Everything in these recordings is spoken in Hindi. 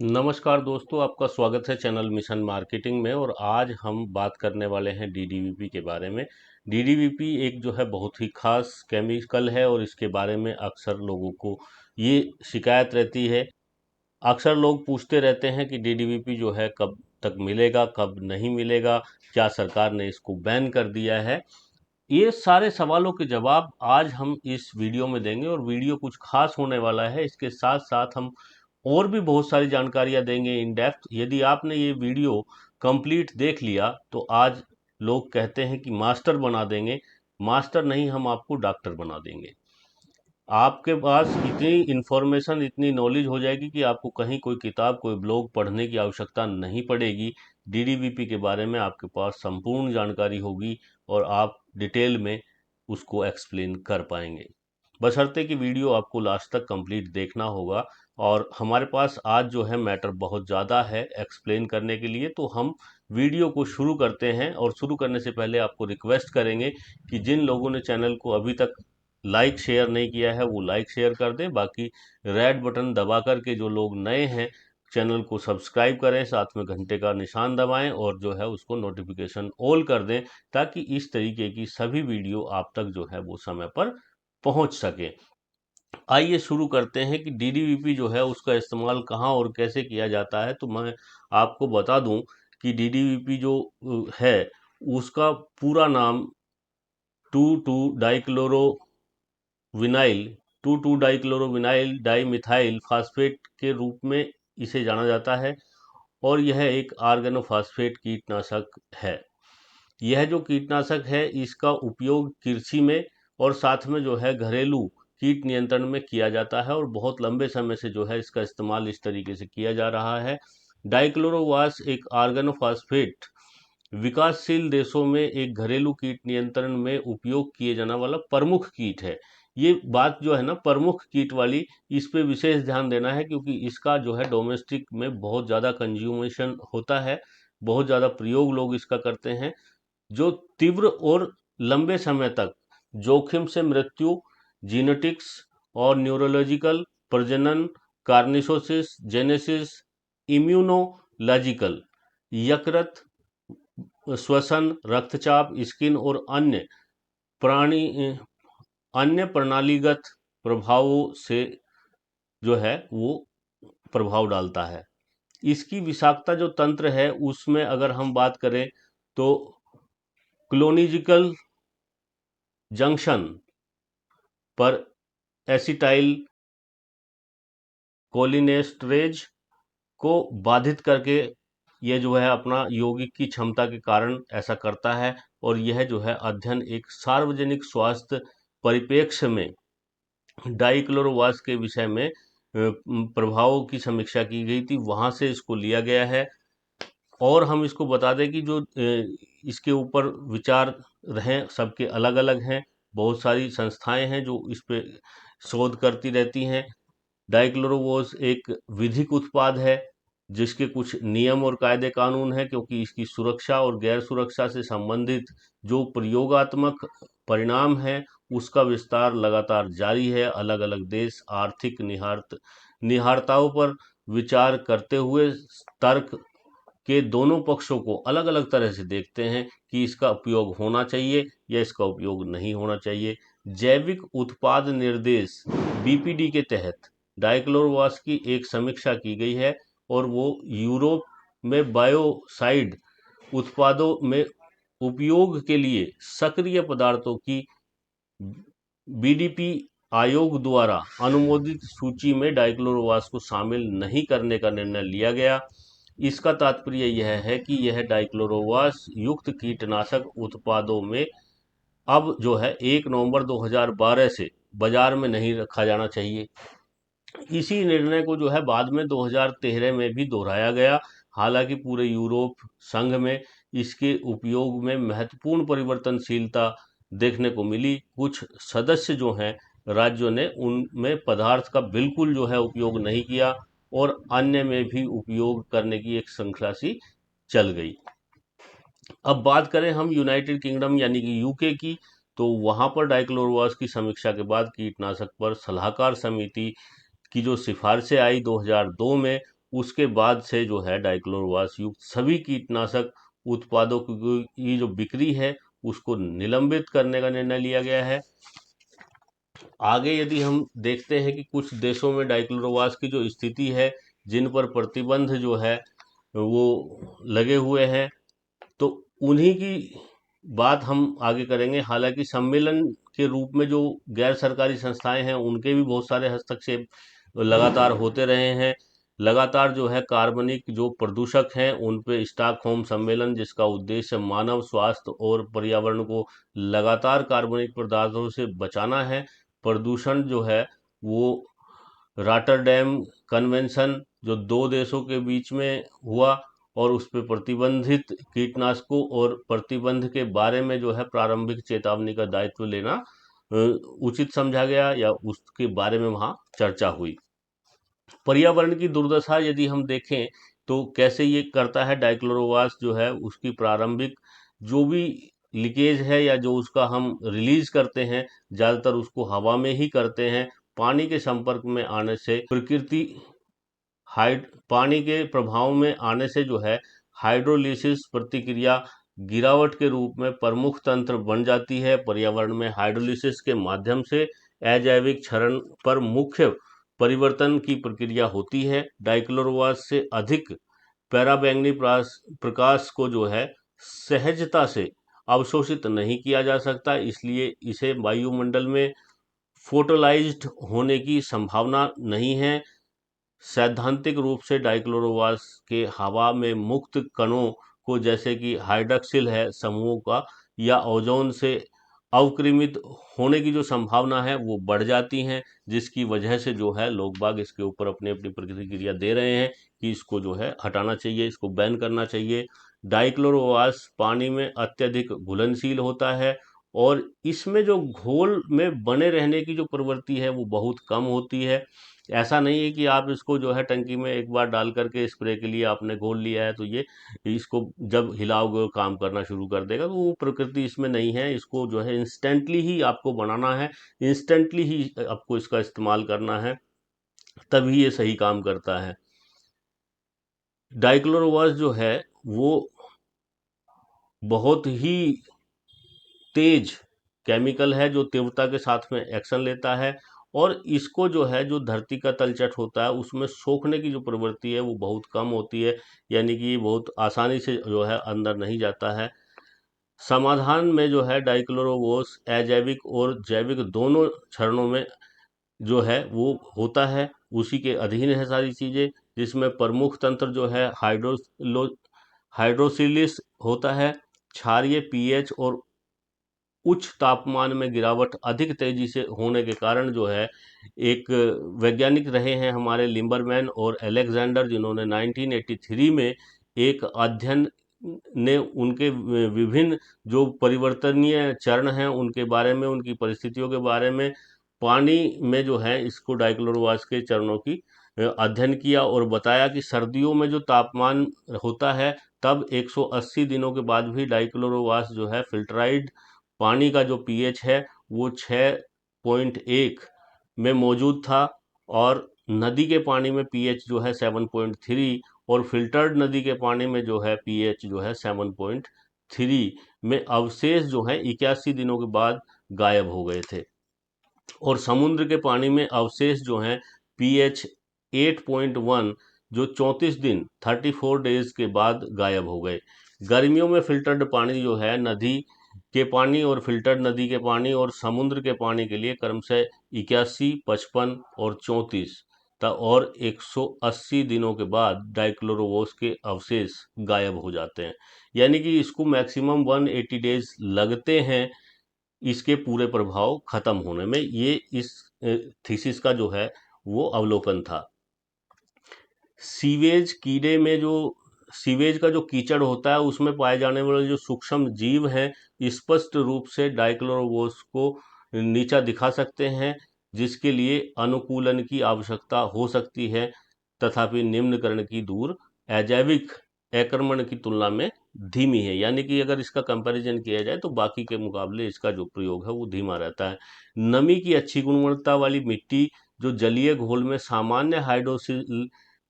नमस्कार दोस्तों, आपका स्वागत है चैनल मिशन मार्केटिंग में। और आज हम बात करने वाले हैं डीडीवीपी के बारे में। डीडीवीपी एक जो है बहुत ही खास केमिकल है और इसके बारे में अक्सर लोगों को ये शिकायत रहती है। अक्सर लोग पूछते रहते हैं कि डीडीवीपी जो है कब तक मिलेगा, कब नहीं मिलेगा, क्या सरकार ने इसको बैन कर दिया है। ये सारे सवालों के जवाब आज हम इस वीडियो में देंगे और वीडियो कुछ खास होने वाला है। इसके साथ साथ हम और भी बहुत सारी जानकारियां देंगे इन डेप्थ। यदि आपने ये वीडियो कंप्लीट देख लिया तो आज लोग कहते हैं कि मास्टर बना देंगे। मास्टर नहीं, हम आपको डॉक्टर बना देंगे। आपके पास इतनी इन्फॉर्मेशन, इतनी नॉलेज हो जाएगी कि आपको कहीं कोई किताब, कोई ब्लॉग पढ़ने की आवश्यकता नहीं पड़ेगी। डीडीवीपी के बारे में आपके पास संपूर्ण जानकारी होगी और आप डिटेल में उसको एक्सप्लेन कर पाएंगे। बशर्ते कि वीडियो आपको लास्ट तक कंप्लीट देखना होगा। और हमारे पास आज जो है मैटर बहुत ज़्यादा है एक्सप्लेन करने के लिए, तो हम वीडियो को शुरू करते हैं। और शुरू करने से पहले आपको रिक्वेस्ट करेंगे कि जिन लोगों ने चैनल को अभी तक लाइक शेयर नहीं किया है वो लाइक शेयर कर दें। बाकी रेड बटन दबा करके जो लोग नए हैं चैनल को सब्सक्राइब करें, साथ में घंटे का निशान दबाएं और जो है उसको नोटिफिकेशन ऑल कर दें, ताकि इस तरीके की सभी वीडियो आप तक जो है वो समय पर पहुंच सके। आइए शुरू करते हैं कि डीडीवीपी जो है उसका इस्तेमाल कहाँ और कैसे किया जाता है। तो मैं आपको बता दूं कि डीडीवीपी जो है उसका पूरा नाम two two dichloro vinyl two two dichlorovinyl dimethyl phosphate के रूप में इसे जाना जाता है। और यह एक आर्गेनोफास्फेट कीटनाशक है। यह जो कीटनाशक है इसका उपयोग कृषि में और साथ में जो है घरेलू कीट नियंत्रण में किया जाता है और बहुत लंबे समय से जो है इसका इस्तेमाल इस तरीके से किया जा रहा है। डाइक्लोरोवास एक आर्गेनोफास्फेट विकासशील देशों में एक घरेलू कीट नियंत्रण में उपयोग किए जाने वाला प्रमुख कीट है। ये बात जो है ना प्रमुख कीट वाली, इस पे विशेष ध्यान देना है क्योंकि इसका जो है डोमेस्टिक में बहुत ज़्यादा कंज्यूमेशन होता है, बहुत ज़्यादा प्रयोग लोग इसका करते हैं। जो तीव्र और लंबे समय तक जोखिम से मृत्यु, जीनेटिक्स और न्यूरोलॉजिकल, प्रजनन, कार्निसोसिस, जेनेसिस, इम्यूनोलॉजिकल, यकृत, श्वसन, रक्तचाप, स्किन और प्राणी अन्य प्रणालीगत प्रभावों से जो है वो प्रभाव डालता है। इसकी विषाक्तता जो तंत्र है उसमें अगर हम बात करें तो क्लोनिजिकल जंक्शन पर एसिटाइल कोलिनेस्टरेज को बाधित करके यह जो है अपना यौगिक की क्षमता के कारण ऐसा करता है। और यह जो है अध्ययन एक सार्वजनिक स्वास्थ्य परिप्रेक्ष्य में डाइक्लोरोवास के विषय में प्रभावों की समीक्षा की गई थी, वहां से इसको लिया गया है। और हम इसको बता दें कि जो इसके ऊपर विचार रहे सबके अलग अलग हैं। बहुत सारी संस्थाएं हैं जो इस पे शोध करती रहती हैं। डाइक्लोरोवोस एक विधिक उत्पाद है जिसके कुछ नियम और कायदे कानून हैं, क्योंकि इसकी सुरक्षा और गैर सुरक्षा से संबंधित जो प्रयोगात्मक परिणाम है उसका विस्तार लगातार जारी है। अलग अलग देश आर्थिक निहारताओं पर विचार करते हुए तर्क के दोनों पक्षों को अलग अलग तरह से देखते हैं कि इसका उपयोग होना चाहिए या इसका उपयोग नहीं होना चाहिए। जैविक उत्पाद निर्देश बीपीडी के तहत डाइक्लोरोवास की एक समीक्षा की गई है और वो यूरोप में बायोसाइड उत्पादों में उपयोग के लिए सक्रिय पदार्थों की बीडीपी आयोग द्वारा अनुमोदित सूची में डाइक्लोरोवास को शामिल नहीं करने का निर्णय लिया गया। इसका तात्पर्य यह है कि यह डाइक्लोरोवास युक्त कीटनाशक उत्पादों में अब जो है 1 नवंबर 2012 से बाजार में नहीं रखा जाना चाहिए। इसी निर्णय को जो है बाद में 2013 में भी दोहराया गया। हालांकि पूरे यूरोप संघ में इसके उपयोग में महत्वपूर्ण परिवर्तनशीलता देखने को मिली। कुछ सदस्य जो हैं राज्यों ने उनमें पदार्थ का बिल्कुल जो है उपयोग नहीं किया और अन्य में भी उपयोग करने की एक श्रृंखला सी चल गई। अब बात करें हम यूनाइटेड किंगडम यानी कि यूके की, तो वहां पर डाइक्लोरोवास की समीक्षा के बाद कीटनाशक पर सलाहकार समिति की जो सिफारिशें आई 2002 में उसके बाद से जो है डाइक्लोरवास युक्त सभी कीटनाशक उत्पादों की जो बिक्री है उसको निलंबित करने का निर्णय लिया गया है। आगे यदि हम देखते हैं कि कुछ देशों में डाइक्लोरवास की जो स्थिति है, जिन पर प्रतिबंध जो है वो लगे हुए हैं, तो उन्हीं की बात हम आगे करेंगे। हालांकि सम्मेलन के रूप में जो गैर सरकारी संस्थाएं हैं उनके भी बहुत सारे हस्तक्षेप लगातार होते रहे हैं। लगातार जो है कार्बनिक जो प्रदूषक हैं उन पे स्टॉकहोम सम्मेलन, जिसका उद्देश्य मानव स्वास्थ्य और पर्यावरण को लगातार कार्बनिक पदार्थों से बचाना है। प्रदूषण जो है वो रॉटरडैम कन्वेंशन जो दो देशों के बीच में हुआ और उस पर प्रतिबंधित कीटनाशकों और प्रतिबंध के बारे में जो है प्रारंभिक चेतावनी का दायित्व लेना उचित समझा गया या उसके बारे में वहाँ चर्चा हुई। पर्यावरण की दुर्दशा यदि हम देखें तो कैसे ये करता है डाइक्लोरोवास जो है, उसकी प्रारंभिक जो भी लीकेज है या जो उसका हम रिलीज करते हैं, ज़्यादातर उसको हवा में ही करते हैं। पानी के संपर्क में आने से प्रकृति हाइड पानी के प्रभाव में आने से जो है हाइड्रोलिसिस प्रतिक्रिया गिरावट के रूप में प्रमुख तंत्र बन जाती है। पर्यावरण में हाइड्रोलिसिस के माध्यम से अजैविक क्षरण पर मुख्य परिवर्तन की प्रक्रिया होती है। डाइक्लोरवास से अधिक पराबैंगनी प्रकाश को जो है सहजता से अवशोषित नहीं किया जा सकता, इसलिए इसे वायुमंडल में फोटोलाइज्ड होने की संभावना नहीं है। सैद्धांतिक रूप से डाइक्लोरोवास के हवा में मुक्त कणों को, जैसे कि हाइड्रॉक्सिल है समूहों का, या ओजोन से अवक्रमित होने की जो संभावना है वो बढ़ जाती हैं, जिसकी वजह से जो है लोग बाग इसके ऊपर अपनी अपनी प्रतिक्रिया दे रहे हैं कि इसको जो है हटाना चाहिए, इसको बैन करना चाहिए। डाइक्लोरोवास पानी में अत्यधिक घुलनशील होता है और इसमें जो घोल में बने रहने की जो प्रवृत्ति है वो बहुत कम होती है। ऐसा नहीं है कि आप इसको जो है टंकी में एक बार डाल करके स्प्रे के लिए आपने घोल लिया है तो ये इसको जब हिलाओगे और काम करना शुरू कर देगा, तो वो प्रकृति इसमें नहीं है। इसको जो है इंस्टेंटली ही आपको बनाना है, इंस्टेंटली ही आपको इसका इस्तेमाल करना है, तभी ये सही काम करता है। डाइक्लोरोवास जो है वो बहुत ही तेज केमिकल है जो तीव्रता के साथ में एक्शन लेता है, और इसको जो है जो धरती का तलछट होता है उसमें सोखने की जो प्रवृत्ति है वो बहुत कम होती है, यानी कि ये बहुत आसानी से जो है अंदर नहीं जाता है। समाधान में जो है डाइक्लोरोवोस अजैविक और जैविक दोनों चरणों में जो है वो होता है, उसी के अधीन है सारी चीज़ें, जिसमें प्रमुख तंत्र जो है हाइड्रोसिलिस होता है। क्षारीय पीएच और उच्च तापमान में गिरावट अधिक तेजी से होने के कारण जो है एक वैज्ञानिक रहे हैं हमारे लिम्बरमैन और अलेक्जेंडर, जिन्होंने 1983 में एक अध्ययन ने उनके विभिन्न जो परिवर्तनीय चरण हैं उनके बारे में, उनकी परिस्थितियों के बारे में पानी में जो है इसको डाइक्लोरोवास के चरणों की अध्ययन किया और बताया कि सर्दियों में जो तापमान होता है तब 180 दिनों के बाद भी डाइक्लोरोवास जो है फिल्टराइड पानी का जो पीएच है वो 6.1 में मौजूद था, और नदी के पानी में पीएच जो है 7.3, और फिल्टर्ड नदी के पानी में जो है पीएच जो है 7.3 में अवशेष जो है 81 दिनों के बाद गायब हो गए थे। और समुद्र के पानी में अवशेष जो हैं पीएच 8.1 जो 34 दिन 34 डेज के बाद गायब हो गए। गर्मियों में फिल्टर्ड पानी जो है नदी के पानी और फिल्टर्ड नदी के पानी और समुद्र के पानी के लिए क्रमशः 81, 55 और 34 और 180 दिनों के बाद डाइक्लोरोवोस के अवशेष गायब हो जाते हैं, यानी कि इसको मैक्सिमम 180 डेज लगते हैं इसके पूरे प्रभाव खत्म होने में। ये इस थीसिस का जो है वो अवलोकन था। सीवेज कीड़े में जो सीवेज का जो कीचड़ होता है उसमें पाए जाने वाले जो सूक्ष्म जीव हैं स्पष्ट रूप से डाइक्लोरोवोस को नीचा दिखा सकते हैं, जिसके लिए अनुकूलन की आवश्यकता हो सकती है, तथापि निम्नकरण की दूर अजैविक आक्रमण की तुलना में धीमी है। यानी कि अगर इसका कंपैरिजन किया जाए तो बाकी के मुकाबले इसका जो प्रयोग है वो धीमा रहता है। नमी की अच्छी गुणवत्ता वाली मिट्टी जो जलीय घोल में सामान्य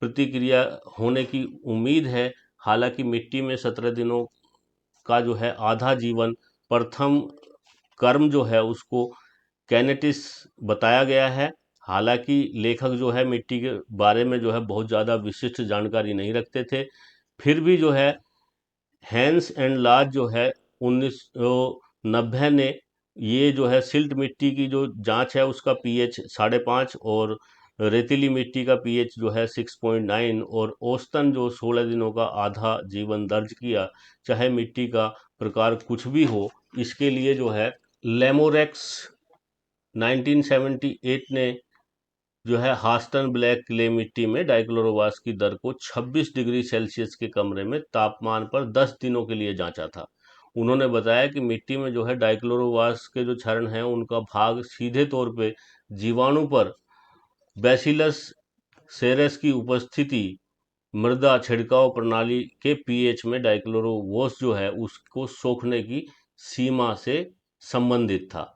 प्रतिक्रिया होने की उम्मीद है। हालांकि मिट्टी में 17 दिनों का जो है आधा जीवन प्रथम कर्म जो है उसको कैनेटिस बताया गया है। हालांकि लेखक जो है मिट्टी के बारे में जो है बहुत ज़्यादा विशिष्ट जानकारी नहीं रखते थे, फिर भी जो है हैंस एंड लाज जो है 1990 ने ये जो है सिल्ट मिट्टी की जो जांच है उसका पीएच 5.5 और रेतीली मिट्टी का पीएच जो है 6.9 और औसतन जो 16 दिनों का आधा जीवन दर्ज किया, चाहे मिट्टी का प्रकार कुछ भी हो। इसके लिए जो है लेमोरेक्स 1978 ने जो है हास्टन ब्लैक क्ले मिट्टी में डाइक्लोरोवास की दर को 26 डिग्री सेल्सियस के कमरे में तापमान पर 10 दिनों के लिए जांचा था। उन्होंने बताया कि मिट्टी में जो है डाइक्लोरोवास के जो क्षरण हैं उनका भाग सीधे तौर पे जीवाणु पर बैसिलस सेरेस की उपस्थिति मृदा छिड़काव प्रणाली के पीएच में डाइक्लोरोवास जो है उसको सोखने की सीमा से संबंधित था।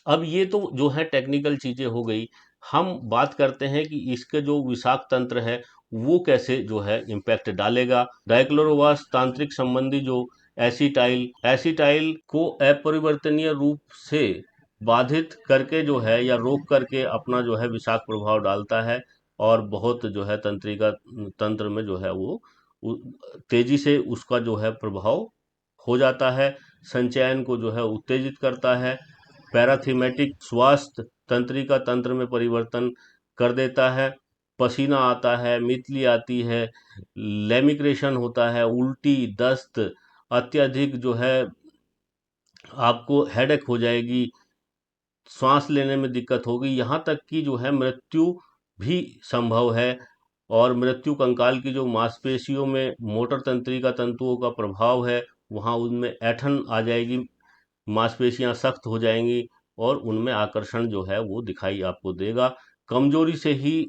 अब ये तो जो है टेक्निकल चीज़ें हो गई। हम बात करते हैं कि इसके जो विषाक्त तंत्र है वो कैसे जो है इम्पैक्ट डालेगा। डाइक्लोरोवास तांत्रिक संबंधी जो एसिटाइल एसिटाइल को अपरिवर्तनीय रूप से बाधित करके जो है या रोक करके अपना जो है विषाक्त प्रभाव डालता है और बहुत जो है तंत्रिका तंत्र में जो है वो उ- तेजी से उसका जो है प्रभाव हो जाता है। संचयन को जो है उत्तेजित करता है। पैराथीमेटिक स्वास्थ्य तंत्रिका तंत्र में परिवर्तन कर देता है। पसीना आता है, मितली आती है, लेमिक्रेशन होता है, उल्टी, दस्त, अत्यधिक जो है आपको हेडेक हो जाएगी, सांस लेने में दिक्कत होगी, यहाँ तक कि जो है मृत्यु भी संभव है। और मृत्यु कंकाल की जो मांसपेशियों में मोटर तंत्रिका तंतुओं का प्रभाव है वहाँ उनमें ऐठन आ जाएगी, मांसपेशियां सख्त हो जाएंगी और उनमें आकर्षण जो है वो दिखाई आपको देगा। कमजोरी से ही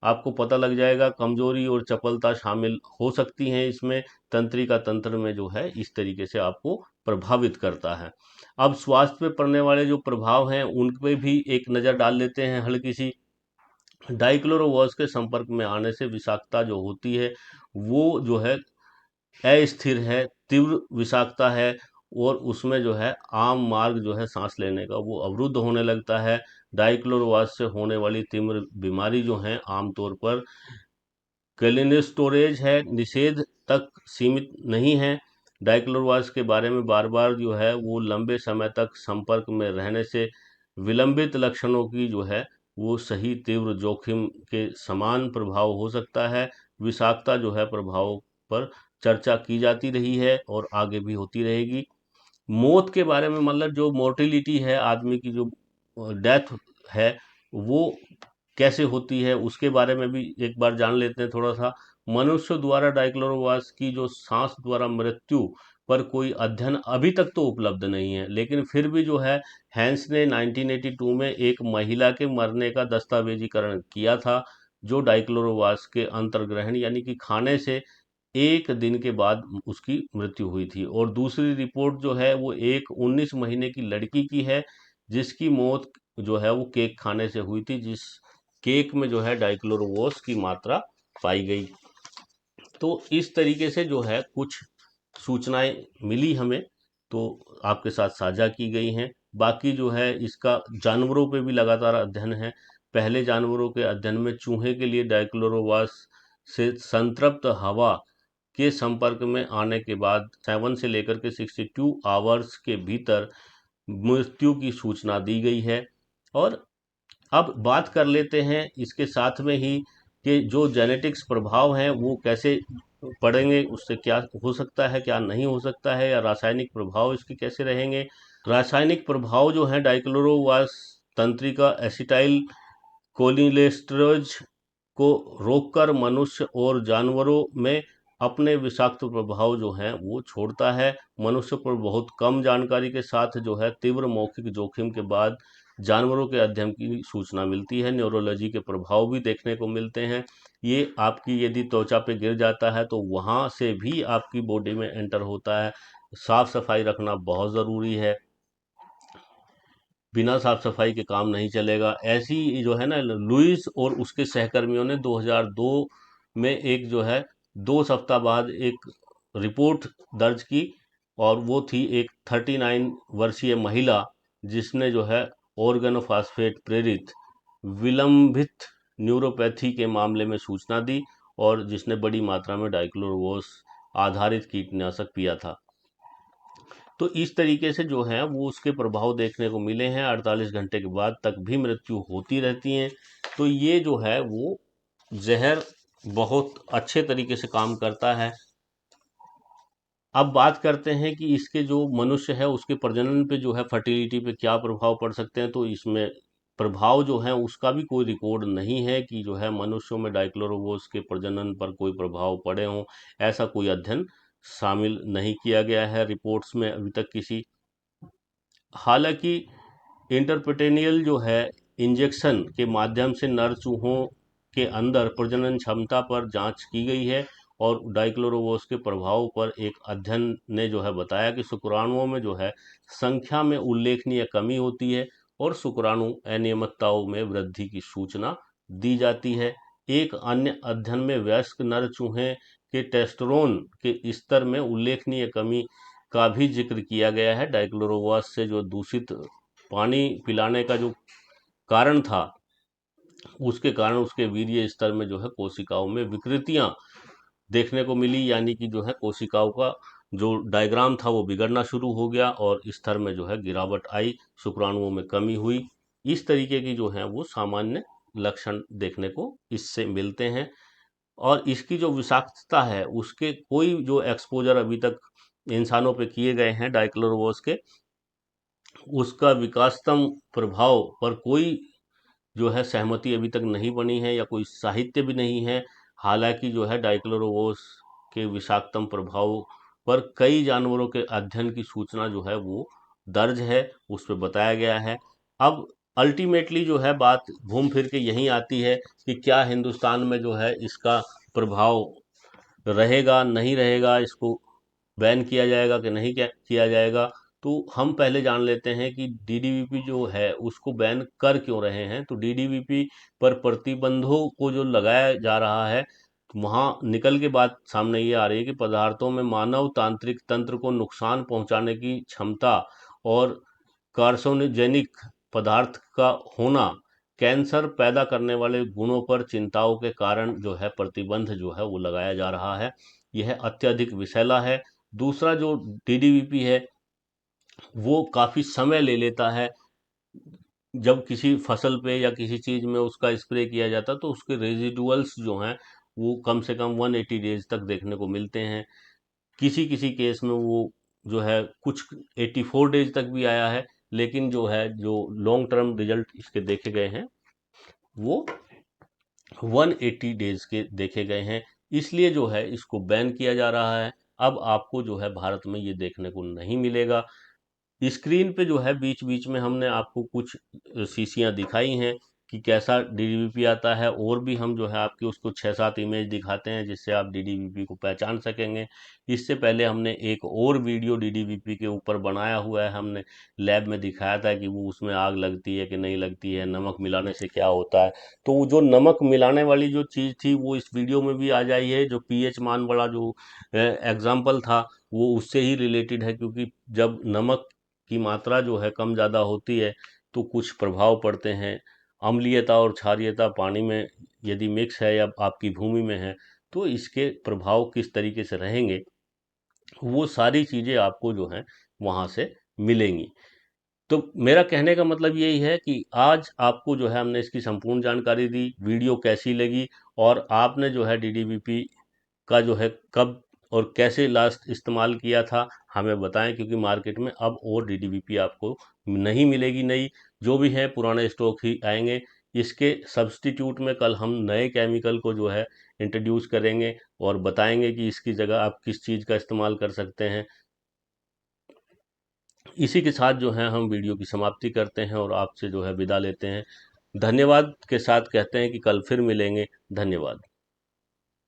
आपको पता लग जाएगा, कमजोरी और चपलता शामिल हो सकती हैं इसमें। तंत्रिका तंत्र में जो है इस तरीके से आपको प्रभावित करता है। अब स्वास्थ्य पे पड़ने वाले जो प्रभाव हैं उन पे भी एक नज़र डाल लेते हैं हल्की सी। डाइक्लोरोवास के संपर्क में आने से विषाक्तता जो होती है वो जो है अस्थिर है, तीव्र विषाक्तता है और उसमें जो है आम मार्ग जो है सांस लेने का वो अवरुद्ध होने लगता है। डाइक्लोरोवास से होने वाली तीव्र बीमारी जो है आमतौर पर कैलिनेस्टोरेज है, निषेध तक सीमित नहीं है। डाइक्लोरोवास के बारे में बार बार जो है वो लंबे समय तक संपर्क में रहने से विलंबित लक्षणों की जो है वो सही तीव्र जोखिम के समान प्रभाव हो सकता है। विषाक्तता जो है प्रभाव पर चर्चा की जाती रही है और आगे भी होती रहेगी। मौत के बारे में मतलब जो मोर्टिलिटी है आदमी की जो डेथ है वो कैसे होती है उसके बारे में भी एक बार जान लेते हैं थोड़ा सा। मनुष्य द्वारा डाइक्लोरोवास की जो सांस द्वारा मृत्यु पर कोई अध्ययन अभी तक तो उपलब्ध नहीं है, लेकिन फिर भी जो है हैंस ने 1982 में एक महिला के मरने का दस्तावेजीकरण किया था जो डाइक्लोरोवास के अंतर्ग्रहण यानी कि खाने से एक दिन के बाद उसकी मृत्यु हुई थी। और दूसरी रिपोर्ट जो है वो एक 19 महीने की लड़की की है जिसकी मौत जो है वो केक खाने से हुई थी, जिस केक में जो है डाइक्लोरोवोस की मात्रा पाई गई। तो इस तरीके से जो है कुछ सूचनाएं मिली हमें, तो आपके साथ साझा की गई हैं। बाकी जो है इसका जानवरों पे भी लगातार अध्ययन है। पहले जानवरों के अध्ययन में चूहे के लिए डाइक्लोरोवास से संतृप्त हवा के संपर्क में आने के बाद 7 से लेकर के 62 आवर्स के भीतर मृत्यु की सूचना दी गई है। और अब बात कर लेते हैं इसके साथ में ही कि जो जेनेटिक्स प्रभाव हैं वो कैसे पड़ेंगे, उससे क्या हो सकता है क्या नहीं हो सकता है, या रासायनिक प्रभाव इसके कैसे रहेंगे। रासायनिक प्रभाव जो है डाइक्लोरोवास तंत्रिका एसिटाइल कोलिनेस्टरेज को रोककर मनुष्य और जानवरों में अपने विषाक्त प्रभाव जो हैं वो छोड़ता है। मनुष्य पर बहुत कम जानकारी के साथ जो है तीव्र मौखिक जोखिम के बाद जानवरों के अध्ययन की सूचना मिलती है। न्यूरोलॉजी के प्रभाव भी देखने को मिलते हैं। ये आपकी यदि त्वचा पे गिर जाता है तो वहाँ से भी आपकी बॉडी में एंटर होता है। साफ सफाई रखना बहुत ज़रूरी है। बिना साफ सफाई के काम नहीं चलेगा। ऐसी जो है ना, लुइस और उसके सहकर्मियों ने 2002 में एक जो है 2 सप्ताह बाद एक रिपोर्ट दर्ज की, और वो थी एक 39 वर्षीय महिला, जिसने जो है ऑर्गेनोफॉस्फेट प्रेरित विलंबित न्यूरोपैथी के मामले में सूचना दी, और जिसने बड़ी मात्रा में डाइक्लोरोवोस आधारित कीटनाशक पिया था। तो इस तरीके से जो है वो उसके प्रभाव देखने को मिले हैं। 48 घंटे के बाद तक भी मृत्यु होती रहती है। तो ये जो है वो जहर बहुत अच्छे तरीके से काम करता है। अब बात करते हैं कि इसके जो मनुष्य है उसके प्रजनन पे जो है, फर्टिलिटी पे क्या प्रभाव पड़ सकते हैं। तो इसमें प्रभाव जो है उसका भी कोई रिकॉर्ड नहीं है कि जो है मनुष्यों में डाइक्लोरोवोस के प्रजनन पर कोई प्रभाव पड़े हों। ऐसा कोई अध्ययन शामिल नहीं किया गया है रिपोर्ट्स में अभी तक किसी। हालांकि इंटरपेटेनियल जो है इंजेक्शन के माध्यम से नर चूहों के अंदर प्रजनन क्षमता पर जांच की गई है, और डाइक्लोरोवोस के प्रभाव पर एक अध्ययन ने जो है बताया कि शुक्राणुओं में जो है संख्या में उल्लेखनीय कमी होती है, और शुक्राणु अनियमितताओं में वृद्धि की सूचना दी जाती है। एक अन्य अध्ययन में वयस्क नर चूहे के टेस्टोस्टेरोन के स्तर में उल्लेखनीय कमी का भी जिक्र किया गया है। डाइक्लोरोवास से जो दूषित पानी पिलाने का जो कारण था, उसके कारण उसके वीर्य स्तर में जो है कोशिकाओं में विकृतियां देखने को मिली, यानी कि जो है कोशिकाओं का जो डायग्राम था वो बिगड़ना शुरू हो गया, और स्तर में जो है गिरावट आई, शुक्राणुओं में कमी हुई। इस तरीके की जो है वो सामान्य लक्षण देखने को इससे मिलते हैं। और इसकी जो विषाक्तता है, उसके कोई जो एक्सपोजर अभी तक इंसानों पे किए गए हैं डाइक्लोरोवोस के, उसका विकासतम प्रभाव पर कोई जो है सहमति अभी तक नहीं बनी है, या कोई साहित्य भी नहीं है। हालांकि जो है डाइक्लोरोवोस के विषाक्तम प्रभाव पर कई जानवरों के अध्ययन की सूचना जो है वो दर्ज है, उस पर बताया गया है। अब अल्टीमेटली जो है बात घूम फिर के यहीं आती है कि क्या हिंदुस्तान में जो है इसका प्रभाव रहेगा, नहीं रहेगा, इसको बैन किया जाएगा कि नहीं किया जाएगा। तो हम पहले जान लेते हैं कि डीडीवीपी जो है उसको बैन कर क्यों रहे हैं। तो डीडीवीपी पर प्रतिबंधों को जो लगाया जा रहा है, वहाँ निकल के बात सामने ये आ रही है कि पदार्थों में मानव तांत्रिक तंत्र को नुकसान पहुंचाने की क्षमता और कार्सिनोजेनिक पदार्थ का होना, कैंसर पैदा करने वाले गुणों पर चिंताओं के कारण जो है प्रतिबंध जो है वो लगाया जा रहा है। यह अत्यधिक विषैला है। दूसरा जो डीडीवीपी है वो काफ़ी समय ले लेता है। जब किसी फसल पे या किसी चीज़ में उसका स्प्रे किया जाता है तो उसके रेजिडुअल्स जो हैं वो कम से कम 180 डेज तक देखने को मिलते हैं। किसी किसी केस में वो जो है कुछ 84 डेज तक भी आया है। लेकिन जो है जो लॉन्ग टर्म रिजल्ट इसके देखे गए हैं वो 180 डेज के देखे गए हैं। इसलिए जो है इसको बैन किया जा रहा है। अब आपको जो है भारत में ये देखने को नहीं मिलेगा। स्क्रीन पे जो है बीच बीच में हमने आपको कुछ शीशियाँ दिखाई हैं कि कैसा डीडीवीपी आता है, और भी हम जो है आपके उसको 6-7 इमेज दिखाते हैं जिससे आप डीडीवीपी को पहचान सकेंगे। इससे पहले हमने एक और वीडियो डीडीवीपी के ऊपर बनाया हुआ है। हमने लैब में दिखाया था कि वो उसमें आग लगती है कि नहीं लगती है, नमक मिलाने से क्या होता है। तो वो जो नमक मिलाने वाली जो चीज़ थी वो इस वीडियो में भी आ जाई है। जो पीएच मान वाला जो एग्जाम्पल था वो उससे ही रिलेटेड है, क्योंकि जब नमक की मात्रा जो है कम ज़्यादा होती है तो कुछ प्रभाव पड़ते हैं। अम्लीयता और क्षारीयता पानी में यदि मिक्स है या आपकी भूमि में है तो इसके प्रभाव किस तरीके से रहेंगे, वो सारी चीज़ें आपको जो है वहाँ से मिलेंगी। तो मेरा कहने का मतलब यही है कि आज आपको जो है हमने इसकी संपूर्ण जानकारी दी। वीडियो कैसी लगी, और आपने जो है डीडीवीपी का जो है कब और कैसे लास्ट इस्तेमाल किया था, हमें बताएं। क्योंकि मार्केट में अब और डीडीवीपी आपको नहीं मिलेगी नई, जो भी है पुराने स्टॉक ही आएंगे। इसके सब्स्टिट्यूट में कल हम नए केमिकल को जो है इंट्रोड्यूस करेंगे, और बताएंगे कि इसकी जगह आप किस चीज़ का इस्तेमाल कर सकते हैं। इसी के साथ जो है हम वीडियो की समाप्ति करते हैं और आपसे जो है विदा लेते हैं। धन्यवाद के साथ कहते हैं कि कल फिर मिलेंगे। धन्यवाद।